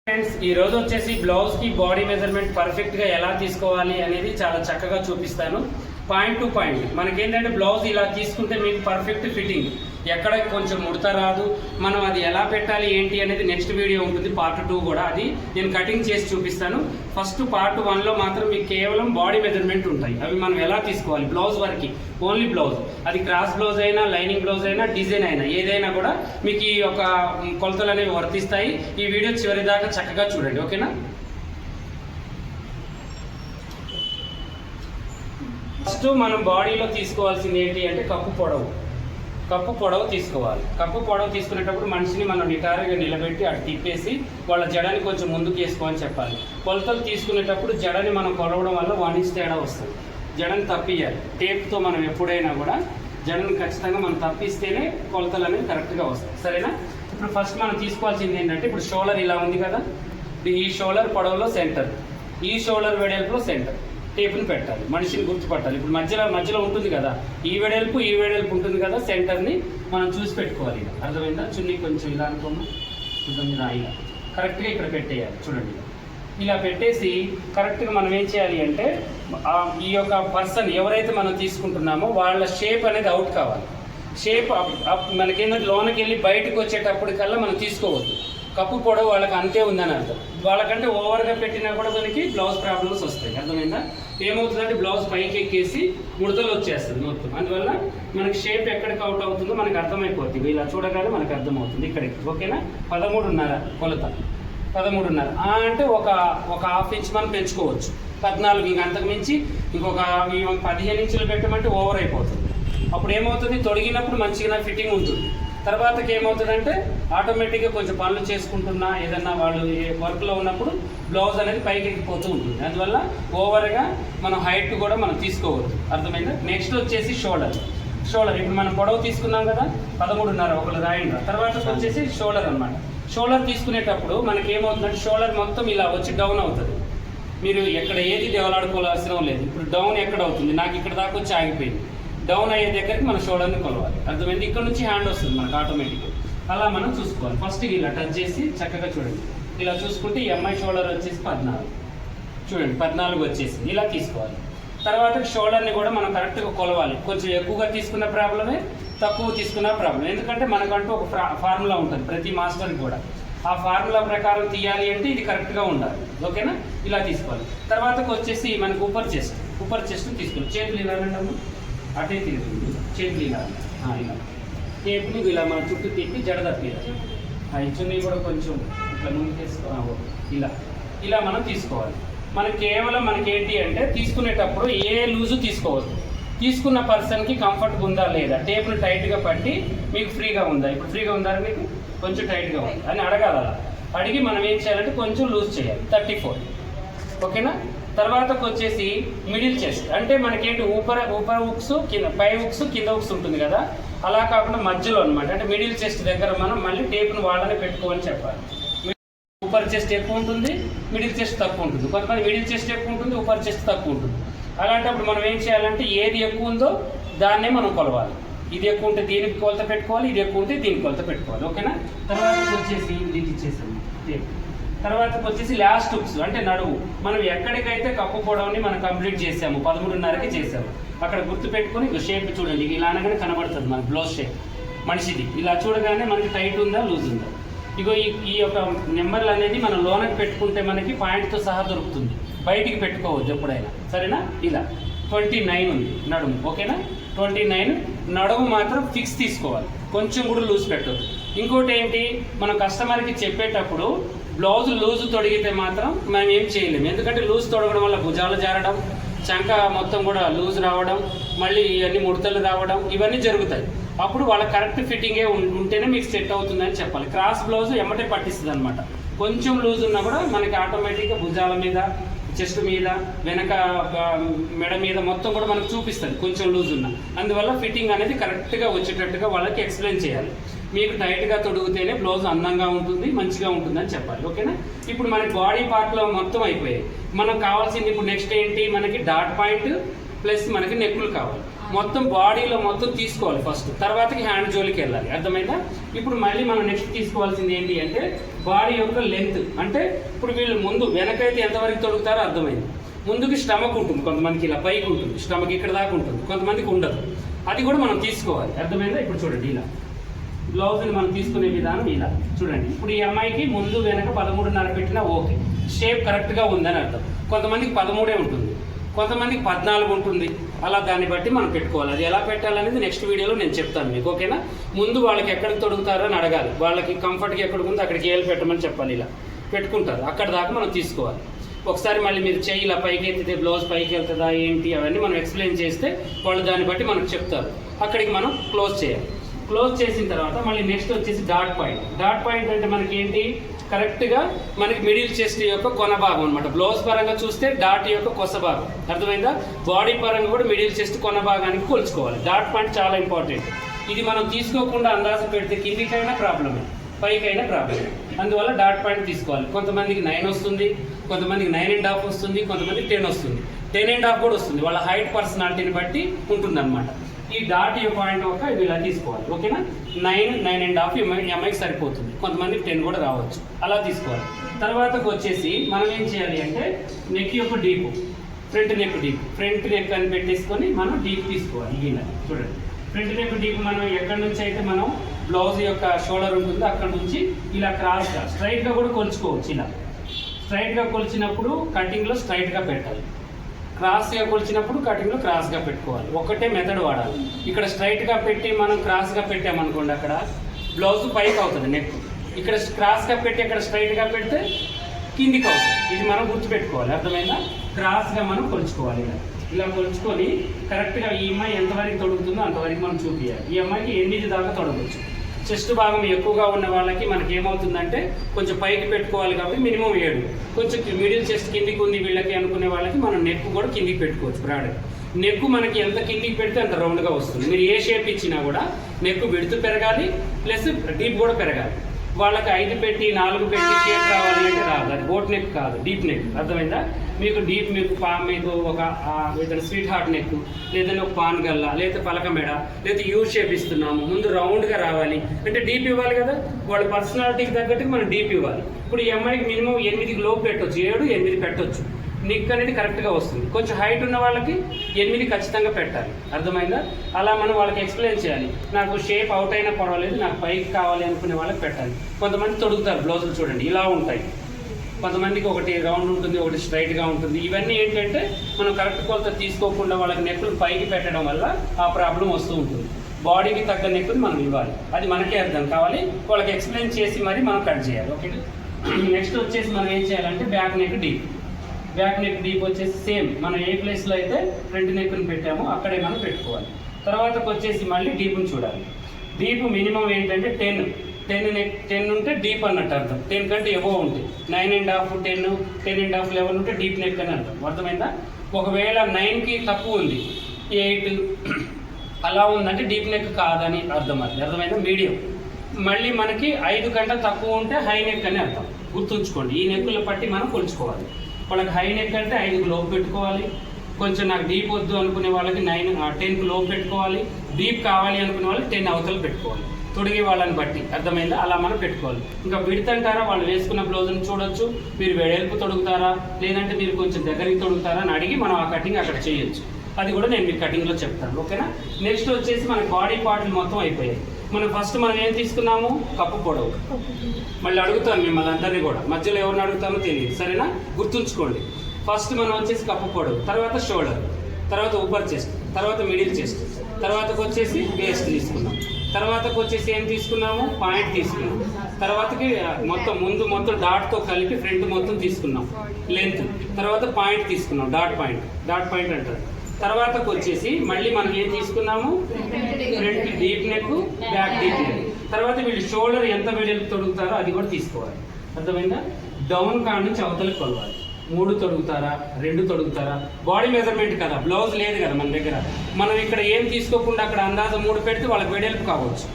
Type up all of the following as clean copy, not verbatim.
Friends ఈ రోజు వచ్చేసి బ్లౌజ్ కి బాడీ మెజర్మెంట్ పర్ఫెక్ట్ గా ఎలా తీసుకోవాలి అనేది చాలా చక్కగా చూపిస్తాను. పాయింట్ టు పాయింట్ మనకేంటంటే బ్లౌజ్ ఇలా తీసుకుంటే మీకు పర్ఫెక్ట్ ఫిట్టింగ్, ఎక్కడ కొంచెం ముడత రాదు. మనం అది ఎలా పెట్టాలి ఏంటి అనేది నెక్స్ట్ వీడియో ఉంటుంది, పార్ట్ 2 కూడా. అది నేను కటింగ్ చేసి చూపిస్తాను. ఫస్ట్ పార్ట్ 1లో మాత్రం మీకు కేవలం బాడీ మెజర్మెంట్ ఉంటాయి. అవి మనం ఎలా తీసుకోవాలి బ్లౌజ్ వరకు, ఓన్లీ బ్లౌజ్, అది క్రాస్ బ్లౌజ్ అయినా లైనింగ్ బ్లౌజ్ అయినా డిజైన్ అయినా ఏదైనా కూడా మీకు ఈ యొక్క కొలతలు అనేవి వర్తిస్తాయి. ఈ వీడియో చివరి దాకా చక్కగా చూడండి, ఓకేనా. ఫస్ట్ మనం బాడీలో తీసుకోవాల్సింది ఏంటి అంటే కప్పు పొడవు తీసుకోవాలి. కప్పు పొడవు తీసుకునేటప్పుడు మనిషిని మనం నిటారుగా నిలబెట్టి అటు తిప్పేసి వాళ్ళ జడని కొంచెం ముందుకు వేసుకోమని చెప్పాలి. కొలతలు తీసుకునేటప్పుడు జడని మనం కొలవడం వల్ల 1 ఇంచ్ తేడా వస్తుంది. జడని తప్పియాలి. టేప్తో మనం ఎప్పుడైనా కూడా జడని ఖచ్చితంగా మనం తప్పిస్తేనే కొలతలు అనేవి కరెక్ట్గా వస్తాయి, సరేనా. ఇప్పుడు ఫస్ట్ మనం తీసుకోవాల్సింది ఏంటంటే, ఇప్పుడు షోల్డర్ ఇలా ఉంది కదా, ఈ షోల్డర్ పొడవులో సెంటర్, ఈ షోల్డర్ వెడల్పులో సెంటర్ టేపుని పెట్టాలి. మనిషిని గుర్తుపట్టాలి. ఇప్పుడు మధ్యలో ఉంటుంది కదా, ఈ వెడల్పు ఉంటుంది కదా, సెంటర్ని మనం చూసి పెట్టుకోవాలి. అర్థమైందా. చున్నీ కొంచెం ఇలా అనుకోము, కొంచెం ఇలా కరెక్ట్గా ఇక్కడ పెట్టేయాలి. చూడండి, ఇలా పెట్టేసి కరెక్ట్గా మనం ఏం చేయాలి అంటే, ఈ యొక్క పర్సన్ ఎవరైతే మనం తీసుకుంటున్నామో వాళ్ళ షేప్ అనేది అవుట్ కావాలి. షేప్ మనకేంటంటే లోనకి వెళ్ళి బయటకు వచ్చేటప్పటికల్లా మనం తీసుకోవద్దు. కప్పు పొడవు వాళ్ళకి అంతే ఉందని అర్థం. వాళ్ళకంటే ఓవర్గా పెట్టినా కూడా మనకి బ్లౌజ్ ప్రాబ్లమ్స్ వస్తాయి, అర్థమైందా. ఏమవుతుందంటే బ్లౌజ్ పైకి ఎక్కేసి ముడతలు వచ్చేస్తుంది మొత్తం. అందువల్ల మనకి షేప్ ఎక్కడికి అవుట్ అవుతుందో మనకు అర్థమైపోతుంది. ఇలా చూడగానే మనకు అర్థమవుతుంది ఇక్కడికి, ఓకేనా. 13.5 కొలత, 13.5 అంటే ఒక హాఫ్ ఇంచ్ మనం పెంచుకోవచ్చు. 14, ఇంక అంతకు మించి ఇంకొక 15 ఇంచులు పెట్టమంటే ఓవర్ అయిపోతుంది. అప్పుడు ఏమవుతుంది, తొడిగినప్పుడు మంచిగా ఫిట్టింగ్ ఉంటుంది. తర్వాతకి ఏమవుతుందంటే ఆటోమేటిక్గా కొంచెం పనులు చేసుకుంటున్నా ఏదన్నా వాళ్ళు వర్క్లో ఉన్నప్పుడు బ్లౌజ్ అనేది పైకి ఎక్కిపోతూ ఉంటుంది. అందువల్ల ఓవర్గా మనం హైట్ కూడా మనం తీసుకోవద్దు, అర్థమైందా. నెక్స్ట్ వచ్చేసి షోల్డర్. ఇప్పుడు మనం పొడవు తీసుకున్నాం కదా, 13.5 ఒకళ్ళు రాయండి. తర్వాత వచ్చేసి షోల్డర్ అనమాట. షోల్డర్ తీసుకునేటప్పుడు మనకి ఏమవుతుందంటే షోల్డర్ మొత్తం ఇలా వచ్చి డౌన్ అవుతుంది. మీరు ఎక్కడ ఏది దేవలాడుకోవాల్సిన లేదు. ఇప్పుడు డౌన్ ఎక్కడ అవుతుంది, నాకు ఇక్కడ దాకా వచ్చి ఆగిపోయింది. డౌన్ అయ్యే దగ్గరికి మన షోల్డర్ని కొలవాలి, అర్థమైంది. ఇక్కడ నుంచి హ్యాండ్ వస్తుంది మనకు ఆటోమేటిక్గా. అలా మనం చూసుకోవాలి. ఫస్ట్ ఇలా టచ్ చేసి చక్కగా చూడండి, ఇలా చూసుకుంటే ఈ అమ్మాయి షోల్డర్ వచ్చేసి 14, చూడండి 14 వచ్చేసి ఇలా తీసుకోవాలి. తర్వాత షోల్డర్ని కూడా మనం కరెక్ట్గా కొలవాలి. కొంచెం ఎక్కువగా తీసుకున్న ప్రాబ్లమే, తక్కువ తీసుకున్న ప్రాబ్లం. ఎందుకంటే మనకంటూ ఒక ఫార్ములా ఉంటుంది ప్రతి మాస్టర్కి కూడా. ఆ ఫార్ములా ప్రకారం తీయాలి అంటే ఇది కరెక్ట్గా ఉండాలి, ఓకేనా. ఇలా తీసుకోవాలి. తర్వాతకు వచ్చేసి మనకు ఊపర్ చెస్ట్ తీసుకోవాలి. చేతులు ఇలా వెళ్ళాము, అటే తిరుగుతుంది, చేతులు ఇలా టేపుని ఇలా మన చుట్టూ తిప్పి జడ తప్పియాలి. ఈ చున్నీ కూడా కొంచెం ఇట్లా ముందుకేసుకో, ఇలా మనం తీసుకోవాలి. కేవలం మనకేంటి అంటే తీసుకునేటప్పుడు ఏ లూజు తీసుకోవద్దు. తీసుకున్న పర్సన్కి కంఫర్ట్గా ఉందా లేదా, టేపుని టైట్గా పట్టి మీకు ఫ్రీగా ఉందా, ఇప్పుడు ఫ్రీగా ఉందా మీకు కొంచెం టైట్గా ఉంది అని అడగాలి. అలా అడిగి మనం ఏం చేయాలంటే కొంచెం లూజ్ చేయాలి, 34, ఓకేనా. తర్వాతకు వచ్చేసి మిడిల్ చెస్ట్, అంటే మనకేంటి ఊపర్ హుక్స్ కింద, పై హుక్స్ కింద హుక్స్ ఉంటుంది కదా, అలా కాకుండా మధ్యలో అనమాట. అంటే మిడిల్ చెస్ట్ దగ్గర మనం మళ్ళీ టేప్ను వాళ్ళనే పెట్టుకోమని చెప్పాలి. ఊపర్ చెస్ట్ ఎక్కువ ఉంటుంది, మిడిల్ చెస్ట్ తక్కువ ఉంటుంది. కొంతమంది మిడిల్ చెస్ట్ ఎక్కువ ఉంటుంది, ఊపర్ చెస్ట్ తక్కువ ఉంటుంది. అలాంటప్పుడు మనం ఏం చేయాలంటే ఏది ఎక్కువ ఉందో దాన్నే మనం కొలవాలి. ఇది ఎక్కువ ఉంటే దీనికి కొలత పెట్టుకోవాలి, ఇది ఎక్కువ ఉంటే దీనికి కొలత పెట్టుకోవాలి, ఓకేనా. తర్వాతకు వచ్చేసి దీనికి ఇచ్చేసాము టేప్. తర్వాతకు వచ్చేసి లాస్ట్ హుక్స్, అంటే నడువు. మనం ఎక్కడికైతే కప్పు పొడవుని మనం కంప్లీట్ చేసాము, 13.5కి చేసాము, అక్కడ గుర్తు పెట్టుకొని షేప్ చూడండి. ఇలా అనగానే కనబడుతుంది మన బ్లౌజ్ షేప్ మనిషిది. ఇలా చూడగానే మనకి టైట్ ఉందా లూజ్ ఉందా. ఇగో ఈ యొక్క నెంబర్లు అనేది మనం లోనకి పెట్టుకుంటే మనకి పాయింట్తో సహా దొరుకుతుంది. బయటికి పెట్టుకోవద్దు ఎప్పుడైనా, సరేనా. ఇలా 29 ఉంది నడుము, ఓకేనా. 29 నడుము మాత్రం ఫిక్స్ తీసుకోవాలి, కొంచెం కూడా లూజ్ పెట్టద్దు. ఇంకోటి ఏంటి, మనం కస్టమర్కి చెప్పేటప్పుడు బ్లౌజ్ లూజ్ తొడిగితే మాత్రం మనం ఏం చేయలేము. ఎందుకంటే లూజ్ తొడగడం వల్ల భుజాలు జారడం, చంక మొత్తం కూడా లూజ్ రావడం, మళ్ళీ ఇవన్నీ ముడతలు రావడం, ఇవన్నీ జరుగుతాయి. అప్పుడు వాళ్ళ కరెక్ట్ ఫిట్టింగే ఉంటేనే మీకు సెట్ అవుతుందని చెప్పాలి. క్రాస్ బ్లౌజ్ ఎమ్మటే పట్టిస్తుంది అనమాట. కొంచెం లూజ్ ఉన్నా కూడా మనకి ఆటోమేటిక్గా భుజాల మీద, చెస్ట్ మీద, వెనక మెడ మీద మొత్తం కూడా మనకు చూపిస్తుంది కొంచెం లూజ్ ఉన్నా. అందువల్ల ఫిట్టింగ్ అనేది కరెక్ట్గా వచ్చేటట్టుగా వాళ్ళకి ఎక్స్ప్లెయిన్ చేయాలి. మీకు టైట్గా తొడిగితేనే బ్లౌజ్ అందంగా ఉంటుంది, మంచిగా ఉంటుందని చెప్పాలి, ఓకేనా. ఇప్పుడు మనకి బాడీ పార్ట్లో మొత్తం అయిపోయాయి. మనకు కావాల్సింది ఇప్పుడు నెక్స్ట్ ఏంటి, మనకి డాట్ పాయింట్ ప్లస్ మనకి నెక్కులు కావాలి. మొత్తం బాడీలో మొత్తం తీసుకోవాలి ఫస్ట్, తర్వాతకి హ్యాండ్ జోలికి వెళ్ళాలి. అర్థమైందా? ఇప్పుడు మళ్ళీ మనం నెక్స్ట్ తీసుకోవాల్సింది ఏంటి అంటే బాడీ యొక్క లెంత్. అంటే ఇప్పుడు వీళ్ళు ముందు వెనకైతే ఎంతవరకు తొడుగుతారో అర్థమైంది. ముందుకి స్టమక్ ఉంటుంది, కొంతమందికి ఇలా పైకి ఉంటుంది, స్టమక్ ఇక్కడ దాకా ఉంటుంది, కొంతమందికి ఉండదు. అది కూడా మనం తీసుకోవాలి. అర్థమైందా? ఇప్పుడు చూడండి, ఇలా బ్లౌజ్ని మనం తీసుకునే విధానం ఇలా చూడండి. ఇప్పుడు ఈ అమ్మాయికి ముందు వెనక 13.5 పెట్టినా ఓకే, షేప్ కరెక్ట్గా ఉందని అర్థం. కొంతమందికి 13 ఉంటుంది, కొంతమందికి 14 ఉంటుంది. అలా దాన్ని బట్టి మనం పెట్టుకోవాలి. అది ఎలా పెట్టాలనేది నెక్స్ట్ వీడియోలో నేను చెప్తాను మీకు, ఓకేనా? ముందు వాళ్ళకి ఎక్కడికి తొడుగుతారో అని అడగాలి. వాళ్ళకి కంఫర్ట్గా ఎక్కడికి ఉందో అక్కడికి ఏలు పెట్టమని చెప్పాలి. ఇలా పెట్టుకుంటారు, అక్కడ దాకా మనం తీసుకోవాలి. ఒకసారి మళ్ళీ మీరు చెయ్యి ఇలా పైకి ఎత్తితే బ్లౌజ్ పైకి వెళ్తుందా ఏంటి అవన్నీ మనం ఎక్స్ప్లెయిన్ చేస్తే వాళ్ళు దాన్ని బట్టి మనకు చెప్తారు. అక్కడికి మనం క్లోజ్ చేయాలి. క్లోజ్ చేసిన తర్వాత మళ్ళీ నెక్స్ట్ వచ్చేసి డాట్ పాయింట్. డాట్ పాయింట్ అంటే మనకి ఏంటి, కరెక్ట్గా మనకి మిడిల్ చెస్ట్ యొక్క కొన భాగం అనమాట. బ్లౌజ్ పరంగా చూస్తే డాట్ యొక్క కొస భాగం. అర్థమైందా? బాడీ పరంగా కూడా మిడిల్ చెస్ట్ కొన భాగానికి కొలుచుకోవాలి. డాట్ పాయింట్ చాలా ఇంపార్టెంట్. ఇది మనం తీసుకోకుండా అందాజ పెడితే కిందికైనా ప్రాబ్లమే, పైకైనా ప్రాబ్లమే. అందువల్ల డాట్ పాయింట్ తీసుకోవాలి. కొంతమందికి 9 వస్తుంది, కొంతమందికి 9.5 వస్తుంది, కొంతమందికి 10 వస్తుంది, 10.5 కూడా వస్తుంది. వాళ్ళ హైట్ పర్సనాలిటీని బట్టి ఉంటుందన్నమాట. ఈ డాట్ పాయింట్ ఒక ఇలా తీసుకోవాలి, ఓకేనా? 9.5 ఎంఐకి సరిపోతుంది, కొంతమందికి 10 కూడా రావచ్చు. అలా తీసుకోవాలి. తర్వాతకు వచ్చేసి మనం ఏం చేయాలి అంటే నెక్ యొక్క deep, front neck deep, front neck అని పెట్టేసుకొని మనం డీప్ తీసుకోవాలి. ఇలా చూడండి, ఫ్రంట్ నెక్ డీప్ మనం ఎక్కడి నుంచి అయితే మనం బ్లౌజ్ యొక్క షోల్డర్ ఉంటుందో అక్కడ నుంచి ఇలా క్రాస్గా స్ట్రైట్గా కూడా కొలుచుకోవచ్చు. ఇలా స్ట్రైట్గా కొలిచినప్పుడు కటింగ్లో స్ట్రైట్గా పెట్టాలి, క్రాస్గా కొలిచినప్పుడు కటింగ్లో క్రాస్గా పెట్టుకోవాలి. ఒకటే మెథడ్ వాడాలి. ఇక్కడ స్ట్రైట్గా పెట్టి మనం క్రాస్గా పెట్టామనుకోండి, అక్కడ బ్లౌజ్ పైకి అవుతుంది నెక్. ఇక్కడ క్రాస్గా పెట్టి అక్కడ స్ట్రైట్గా పెడితే కిందికి అవుతుంది. ఇది మనం గుర్తుపెట్టుకోవాలి. అర్థమైందా? క్రాస్గా మనం కొలుచుకోవాలి. ఇలా కొలుచుకొని కరెక్ట్గా ఈ అమ్మాయి ఎంతవరకు తొడుగుతుందో అంతవరకు మనం చూపించాలి. ఈ అమ్మాయికి 8 దాకా తొడగవచ్చు. చెస్ట్ భాగం ఎక్కువగా ఉన్న వాళ్ళకి మనకి ఏమవుతుందంటే కొంచెం పైకి పెట్టుకోవాలి కాబట్టి మినిమం 7, కొంచెం మిడిల్ చెస్ట్ కిందికి ఉంది వీళ్ళకి అనుకునే వాళ్ళకి మనం నెక్ కూడా కిందికి పెట్టుకోవచ్చు. బ్రాడ్గా నెక్ మనకి ఎంత కిందికి పెడితే అంత రౌండ్గా వస్తుంది. మీరు ఏ షేప్ ఇచ్చినా కూడా నెక్ విడ్త్ పెరగాలి, ప్లస్ డీప్ కూడా పెరగాలి. వాళ్ళకి 5 పెట్టి 4 పెట్టి షేప్ రావాలి అంటే రాదు. అది బోట్ నెక్ కాదు, డీప్ నెక్. అర్థమైందా? మీకు డీప్ మీకు ఒక ఏదైనా స్వీట్ హార్ట్ నెక్, లేదంటే ఒక పాన్ గల్ల, లేదా పలక మెడ, లేదా యూ షేప్ ఇస్తున్నాము, ముందు రౌండ్గా రావాలి అంటే డీప్ ఇవ్వాలి కదా. వాళ్ళ పర్సనాలిటీకి తగ్గట్టుగా మనం డీప్ ఇవ్వాలి. ఇప్పుడు ఈ అమ్మాయికి మినిమం 8కి లోపు పెట్టవచ్చు, 7, 8 పెట్టవచ్చు. నెక్ అనేది కరెక్ట్గా వస్తుంది. కొంచెం హైట్ ఉన్న వాళ్ళకి 8 ఖచ్చితంగా పెట్టాలి. అర్థమైందా? అలా మనం వాళ్ళకి ఎక్స్ప్లెయిన్ చేయాలి. నాకు షేప్ అవుట్ అయినా పర్వాలేదు, నాకు పైకి కావాలి అనుకునే వాళ్ళకి పెట్టాలి. కొంతమంది తొడుగుతారు బ్లౌజులు చూడండి, ఇలా ఉంటాయి. కొంతమందికి ఒకటి రౌండ్ ఉంటుంది, ఒకటి స్ట్రైట్గా ఉంటుంది. ఇవన్నీ ఏంటంటే మనం కరెక్ట్ కొలత తీసుకోకుండా వాళ్ళకి నెక్కులు పైకి పెట్టడం వల్ల ఆ ప్రాబ్లం వస్తూ ఉంటుంది. బాడీకి తగ్గ నెక్కుని మనం ఇవ్వాలి. అది మనకే అర్థం కావాలి. వాళ్ళకి ఎక్స్ప్లెయిన్ చేసి మరి మనం కట్ చేయాలి, ఓకే? నెక్స్ట్ వచ్చేసి మనం ఏం చేయాలంటే back neck deep. Back neck deep వచ్చేసి సేమ్ మనం ఏ ప్లేస్లో అయితే ఫ్రంట్ నెక్ని పెట్టామో అక్కడే మనం పెట్టుకోవాలి. తర్వాతకు వచ్చేసి మళ్ళీ డీప్ని చూడాలి. డీప్ మినిమం ఏంటంటే 10 ఉంటే డీప్ అన్నట్టు అర్థం. 10 కంటే ఎబో ఉంటుంది. 9.5, 10, 10.5, 11 ఉంటే డీప్ నెక్ అని అర్థం. అర్థమైందా? ఒకవేళ 9కి తక్కువ ఉంది, 8 అలా ఉందంటే డీప్ నెక్ కాదని అర్థం. అది అర్థమైందా? మీడియం. మళ్ళీ మనకి 5 కంటే తక్కువ ఉంటే హై నెక్ అని అర్థం. గుర్తుంచుకోండి, ఈ నెక్కుల పట్టి మనం కొలుచుకోవాలి. వాళ్ళకి హై నెక్ అంటే 5కి లోపు పెట్టుకోవాలి. కొంచెం నాకు డీప్ వద్దు అనుకునే వాళ్ళకి 10కి లోపు పెట్టుకోవాలి. డీప్ కావాలి అనుకునే వాళ్ళకి 10 అవతలు పెట్టుకోవాలి, తొడిగే వాళ్ళని బట్టి. అర్థమైందా? అలా మనం పెట్టుకోవాలి. ఇంకా విడతంటారా, వాళ్ళు వేసుకున్న బ్లౌజ్ని చూడొచ్చు. మీరు వెడల్పు తొడుగుతారా, లేదంటే మీరు కొంచెం దగ్గరికి తొడుగుతారా అని అడిగి మనం ఆ కటింగ్ అక్కడ చేయొచ్చు. అది కూడా నేను మీకు కటింగ్లో చెప్తాను, ఓకేనా? నెక్స్ట్ వచ్చేసి మన బాడీ పార్ట్లు మొత్తం అయిపోయాయి. మనం ఏం తీసుకున్నాము? కప్పు పొడవు. మళ్ళీ అడుగుతాను మిమ్మల్ని అందరినీ కూడా, మధ్యలో ఎవరిని అడుగుతామో తెలియదు, సరేనా? గుర్తుంచుకోండి. ఫస్ట్ మనం వచ్చేసి కప్పు పొడవు, తర్వాత షోల్డర్, తర్వాత ఉప్పర్ చెస్ట్, తర్వాత మిడిల్ చెస్ట్, తర్వాతకు వచ్చేసి వేస్ట్ తీసుకున్నాం. తర్వాతకు వచ్చేసి ఏం తీసుకున్నాము? పాయింట్ తీసుకున్నాం. తర్వాతకి మొత్తం డాట్తో కలిపి ఫ్రంట్ మొత్తం తీసుకున్నాం లెంత్. తర్వాత పాయింట్ తీసుకున్నాం, డాట్ పాయింట్ అంటారు. తర్వాతకు వచ్చేసి మళ్ళీ మనం ఏం తీసుకున్నాము? Front deep neck, back deep neck. తర్వాత వీళ్ళు షోల్డర్ ఎంత వెడల్పు తొడుగుతారో అది కూడా తీసుకోవాలి. అర్థమైందా? డౌన్ కాడ నుంచి అవతలకి కొలవాలి. 3 తొడుగుతారా, 2 తొడుగుతారా? బాడీ మెజర్మెంట్ కదా, బ్లౌజ్ లేదు కదా మన దగ్గర. మనం ఇక్కడ ఏం తీసుకోకుండా అక్కడ అందాజ 3 పెడితే వాళ్ళకి వెడల్పు కావచ్చు.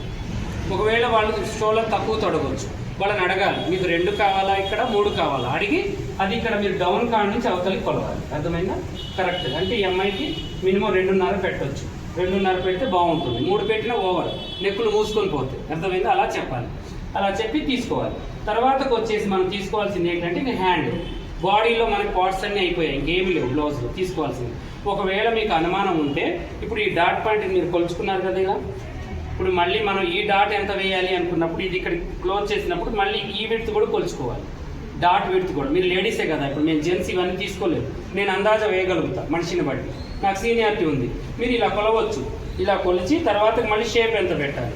ఒకవేళ వాళ్ళు షోల్డర్ తక్కువ తొడగవచ్చు. వాళ్ళని అడగాలి, మీకు 2 కావాలా, ఇక్కడ 3 కావాలా అడిగి అది ఇక్కడ మీరు డౌన్ కాడ నుంచి అవతలకి కొలవాలి. అర్థమైందా? కరెక్ట్. అంటే ఈ అమ్మాయికి మినిమం 2.5 పెట్టవచ్చు. 2.5 పెడితే బాగుంటుంది. 3 పెట్టినా ఓవర్, నెక్కులు మూసుకొని పోతాయి. అర్థమైందా? అలా చెప్పాలి. అలా చెప్పి తీసుకోవాలి. తర్వాతకు వచ్చేసి మనం తీసుకోవాల్సింది ఏంటంటే ఇంకా హ్యాండ్. బాడీలో మనకి పార్ట్స్ అన్నీ అయిపోయాయి, ఇంకేమీ లేవు బ్లౌజ్లో తీసుకోవాల్సింది. ఒకవేళ మీకు అనుమానం ఉంటే ఇప్పుడు ఈ డాట్ పాయింట్ మీరు కొలుచుకున్నారు కదా ఇలా, ఇప్పుడు మళ్ళీ మనం ఈ డాట్ ఎంత వేయాలి అనుకున్నప్పుడు ఇది ఇక్కడ క్లోజ్ చేసినప్పుడు మళ్ళీ ఈ విడ్త్ కూడా కొలుచుకోవాలి. డాట్ విడ్త్ కూడా మీరు లేడీసే కదా, ఇప్పుడు మేము జెంట్స్ ఇవన్నీ తీసుకోలేదు. నేను అందాజా వేయగలుగుతా మనిషిని బట్టి, నాకు సీనియారిటీ ఉంది. మీరు ఇలా కొలవచ్చు. ఇలా కొలిచి తర్వాత మళ్ళీ షేప్ ఎంత పెట్టాలి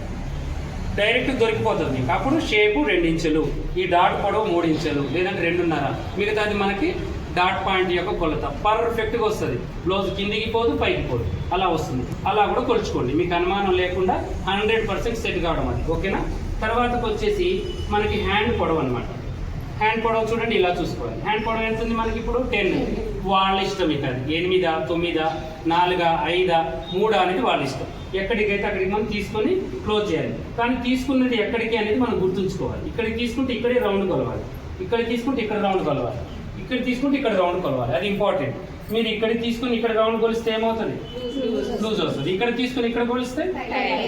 డైరెక్ట్ దొరికిపోతుంది మీకు. అప్పుడు షేపు 2 ఇంచులు, ఈ డాట్ పొడవు 3 ఇంచులు లేదంటే 2.5, మిగతాది మనకి డాట్ పాయింట్ యొక్క కొలత పర్ఫెక్ట్గా వస్తుంది. బ్లౌజ్ కిందికి పోదు పైకి పోదు, అలా వస్తుంది. అలా కూడా కొలుచుకోండి, మీకు అనుమానం లేకుండా 100% సెట్ కావడం అది. ఓకేనా? తర్వాతకు వచ్చేసి మనకి హ్యాండ్ పొడవు అనమాట. హ్యాండ్ పొడవు చూడండి, ఇలా చూసుకోవాలి. హ్యాండ్ పొడవు ఎంత ఉంది మనకి ఇప్పుడు 10. వాళ్ళ ఇష్టం ఇక అది 8, 9, 4, 5, 3 అనేది వాళ్ళ ఇష్టం. ఎక్కడికైతే అక్కడికి మనం తీసుకొని క్లోజ్ చేయాలి. కానీ తీసుకున్నది ఎక్కడికి అనేది మనం గుర్తుంచుకోవాలి. ఇక్కడికి తీసుకుంటే ఇక్కడే రౌండ్ కొలవాలి, ఇక్కడ తీసుకుంటే ఇక్కడ రౌండ్ కొలవాలి, ఇక్కడ తీసుకుంటే ఇక్కడ రౌండ్ కొలవాలి. అది ఇంపార్టెంట్. మీరు ఇక్కడ తీసుకుని ఇక్కడ రౌండ్ కొలిస్తే ఏమవుతుంది? లూజ్ వస్తుంది. ఇక్కడ తీసుకుని ఇక్కడ కొలిస్తే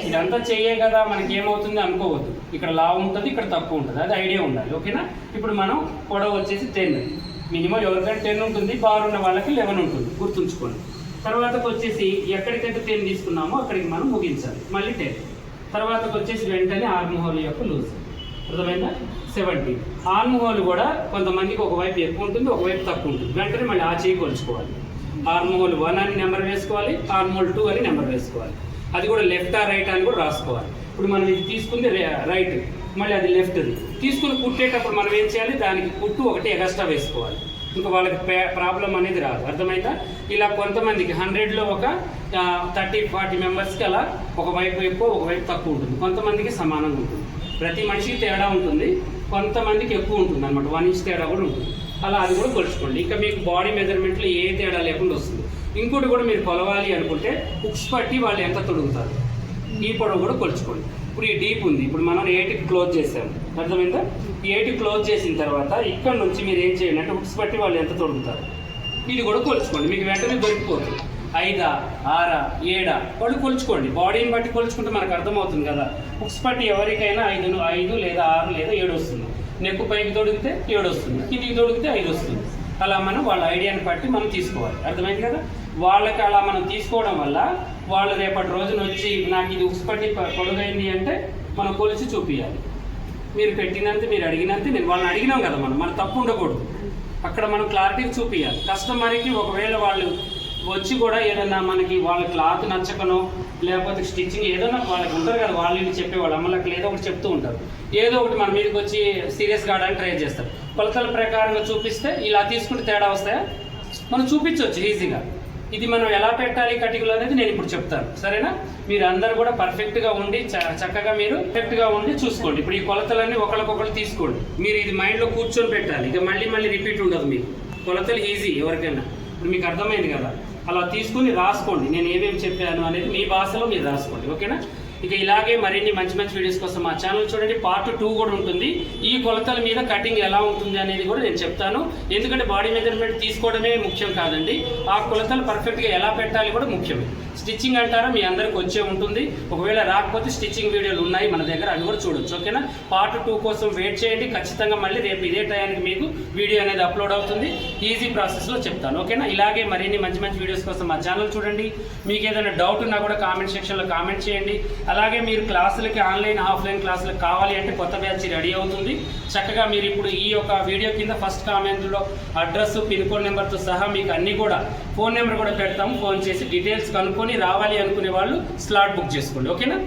ఇదంతా చెయ్యే కదా, మనకి ఏమవుతుంది అనుకోవద్దు. ఇక్కడ లావు ఉంటుంది, ఇక్కడ తక్కువ ఉంటుంది, అది ఐడియా ఉండాలి. ఓకేనా? ఇప్పుడు మనం పొడవు వచ్చేసి 10, మినిమం ఎవరికైనా 10 ఉంటుంది, బార్ ఉన్న వాళ్ళకి 11 ఉంటుంది, గుర్తుంచుకోండి. తర్వాతకు వచ్చేసి ఎక్కడికైతే 10 తీసుకున్నామో అక్కడికి మనం ముగించాలి, మళ్ళీ 10. తర్వాతకు వచ్చేసి వెంటనే ఆర్మ్ హోల్ యొక్క లూజ్, అర్థమైందా? 17. ఆర్మ్ హోల్ కూడా కొంతమందికి ఒకవైపు ఎక్కువ ఉంటుంది, ఒకవైపు తక్కువ ఉంటుంది. వెంటనే మళ్ళీ ఆ చేయి కొలుచుకోవాలి. ఆర్మ్ హోల్ 1 అని నెంబర్ వేసుకోవాలి, ఆర్మ్ హోల్ 2 అని నెంబర్ వేసుకోవాలి. అది కూడా లెఫ్ట్ ఆ రైట్ అని కూడా రాసుకోవాలి. ఇప్పుడు మనం ఇది తీసుకుంది రైట్, మళ్ళీ అది లెఫ్ట్ది. తీసుకుని కుట్టేటప్పుడు మనం ఏం చేయాలి? దానికి కుట్టు ఒకటి ఎగస్ట్రా వేసుకోవాలి, ఇంకా వాళ్ళకి ప్రాబ్లం అనేది రాదు. అర్థమైందా? ఇలా కొంతమందికి 100లో ఒక 30-40 మెంబర్స్కి అలా ఒకవైపు ఎక్కువ ఒకవైపు తక్కువ ఉంటుంది, కొంతమందికి సమానంగా ఉంటుంది. ప్రతి మనిషికి తేడా ఉంటుంది, కొంతమందికి ఎక్కువ ఉంటుంది అనమాట, 1 ఇంచ్ తేడా కూడా ఉంటుంది. అలా అది కూడా కొలుచుకోండి. ఇంకా మీకు బాడీ మెజర్మెంట్లో ఏ తేడా లేకుండా వస్తుంది. ఇంకోటి కూడా మీరు కొలవాలి అనుకుంటే హుక్స్ పట్టి వాళ్ళు ఎంత తొడుగుతారు, ఈ పొడవు కూడా కొలుచుకోండి. ఇప్పుడు ఈ డీప్ ఉంది, ఇప్పుడు మనం 8కి క్లోజ్ చేసాము, అర్థమైందా? ఈ 8కి క్లోజ్ చేసిన తర్వాత ఇక్కడ నుంచి మీరు ఏం చేయండి అంటే హుక్స్ పట్టి వాళ్ళు ఎంత తొడుగుతారు ఇది కూడా కొలుచుకోండి. మీకు వెంటనే దొరికిపోతుంది. 5, 6, 7 వాళ్ళు కొలుచుకోండి. బాడీని బట్టి కొలుచుకుంటే మనకు అర్థమవుతుంది కదా. హుక్స్ పట్టి ఎవరికైనా 5 లేదా 6 లేదా 7 వస్తుంది. నెక్కు పైకి తొడిగితే 7 వస్తుంది, కిందికి తొడిగితే 5 వస్తుంది. అలా మనం వాళ్ళ ఐడియాని బట్టి మనం తీసుకోవాలి. అర్థమైంది కదా? వాళ్ళకి అలా మనం తీసుకోవడం వల్ల వాళ్ళు రేపటి రోజున వచ్చి నాకు ఇది హుక్స్ పట్టి పొడుగైంది అంటే మనం కొలిచి చూపించాలి. మీరు పెట్టినంత, మీరు అడిగినంత, నేను వాళ్ళని అడిగినాం కదా, మన తప్పు ఉండకూడదు. అక్కడ మనం క్లారిటీ చూపించాలి. కస్టమర్కి ఒకవేళ వాళ్ళు వచ్చి కూడా ఏదన్నా మనకి వాళ్ళ క్లాత్ నచ్చకనో లేకపోతే స్టిచ్చింగ్ ఏదైనా వాళ్ళకి ఉంటారు కదా, వాళ్ళు చెప్పేవాళ్ళు అమ్మలకి ఏదో ఒకటి చెప్తూ ఉంటారు. ఏదో ఒకటి మన మీదకి వచ్చి సీరియస్ కావడానికి ట్రై చేస్తారు. కొలతల ప్రకారంగా చూపిస్తే ఇలా తీసుకుంటే తేడా వస్తాయా? మనం చూపించవచ్చు ఈజీగా. ఇది మనం ఎలా పెట్టాలి కటికలు అనేది నేను ఇప్పుడు చెప్తాను, సరేనా? మీరు అందరు కూడా పర్ఫెక్ట్గా ఉండి చక్కగా మీరు పర్ఫెక్ట్గా ఉండి చూసుకోండి. ఇప్పుడు ఈ కొలతలన్నీ ఒకరికొకరు తీసుకోండి. మీరు ఇది మైండ్లో కూర్చొని పెట్టాలి, ఇక మళ్ళీ రిపీట్ ఉండదు. మీకు కొలతలు ఈజీ ఎవరికైనా. ఇప్పుడు మీకు అర్థమైంది కదా, అలా తీసుకుని రాసుకోండి. నేను ఏమేమి చెప్పాను అనేది మీ భాషలో మీరు రాసుకోండి, ఓకేనా? ఇక ఇలాగే మరిన్ని మంచి వీడియోస్ కోసం మా ఛానల్ చూడండి. పార్ట్ 2 కూడా ఉంటుంది. ఈ కొలతల మీద కటింగ్ ఎలా ఉంటుంది అనేది కూడా నేను చెప్తాను. ఎందుకంటే బాడీ మెజర్మెంట్ తీసుకోవడమే ముఖ్యం కాదండి, ఆ కొలతలు పర్ఫెక్ట్గా ఎలా పెట్టాలి కూడా ముఖ్యమే. స్టిచ్చింగ్ అంటారా మీ అందరికి వచ్చే ఉంటుంది. ఒకవేళ రాకపోతే స్టిచ్చింగ్ వీడియోలు ఉన్నాయి మన దగ్గర, అవి కూడా చూడొచ్చు, ఓకేనా? పార్ట్ 2 కోసం వెయిట్ చేయండి. ఖచ్చితంగా మళ్ళీ రేపు ఇదే టైంకి మీకు వీడియో అనేది అప్లోడ్ అవుతుంది. ఈజీ ప్రాసెస్లో చెప్తాను, ఓకేనా? ఇలాగే మరిన్ని మంచి వీడియోస్ కోసం మా ఛానల్ చూడండి. మీకు ఏదైనా డౌట్ ఉన్నా కూడా కామెంట్ సెక్షన్లో కామెంట్ చేయండి. అలాగే మీరు క్లాసులకి ఆన్లైన్ ఆఫ్లైన్ క్లాసులకు కావాలి అంటే కొత్త బ్యాచ్ రెడీ అవుతుంది. చక్కగా మీరు ఇప్పుడు ఈ యొక్క వీడియో కింద ఫస్ట్ కామెంట్లో అడ్రస్, పిన్ కోడ్ నెంబర్తో సహా మీకు అన్నీ కూడా ఫోన్ నెంబర్ కూడా పెడతాము. ఫోన్ చేసి డీటెయిల్స్ కనుక్కొని రావాలి అనుకునే వాళ్ళు స్లాట్ బుక్ చేసుకోండి, ఓకేనా?